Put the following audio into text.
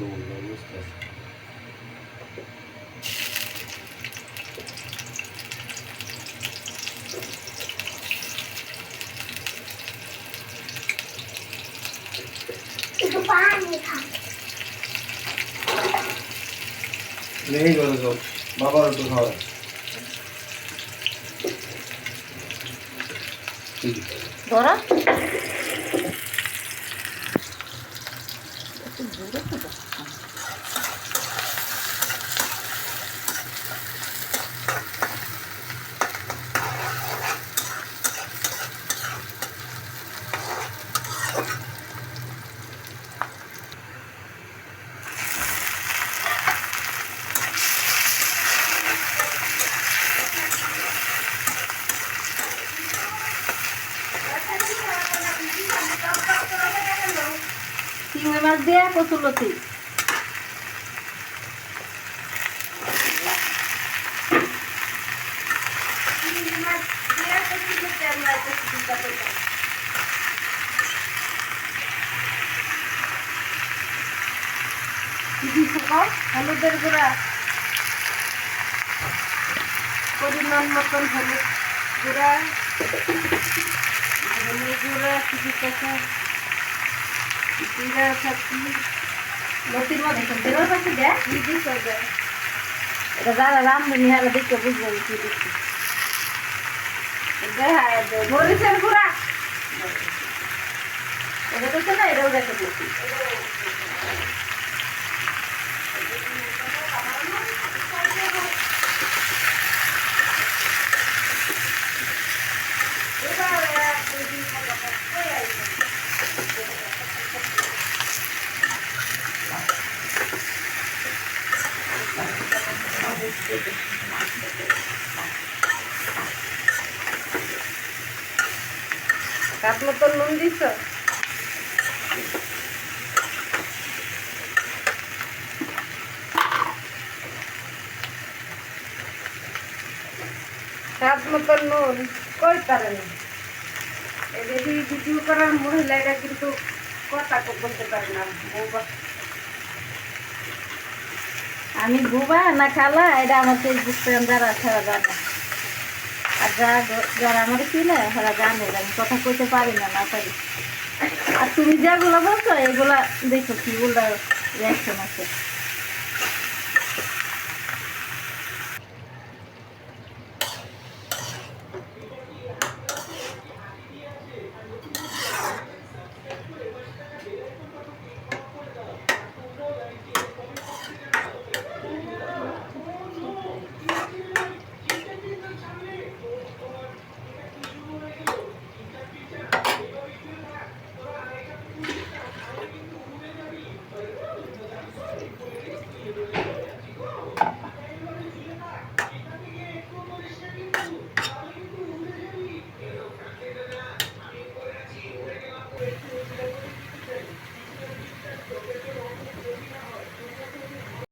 বললো বুঝতেছি। নেই করে সব বাবার একটু খাওয়া ধরা চিংড়ি মাছ দিয়ে কচুলতি হলুদের গুঁড়া পরিমাণ মতন হলুদ গুঁড়া ধনে গুঁড়া জিরা থাকি লতির মধ্যে দেওয়ার পাশে দেয় এটা যারা রান্ধনি হলে দেখতে বুঝবেন কি দিচ্ছি মরিচের গুঁড়া এটা দেখছে না এটাও দেখে দিচ্ছি কাটলো তো নুন দিছ স্বাদ মতো নুন কই পারেন এদের ভিডিও করার মহিলারা কিন্তু কথা বলতে পারে না আমি বুবা না খালা এটা আমার ফেসবুক ফ্রেন্ড যারা আছে জানে আর যারা আমার চিনে ওরা জানে আমি কথা কইতে পারি না না পারি আর তুমি যেগুলো বলছো এগুলা দেখো কি বলটা রিয়াকশন আছে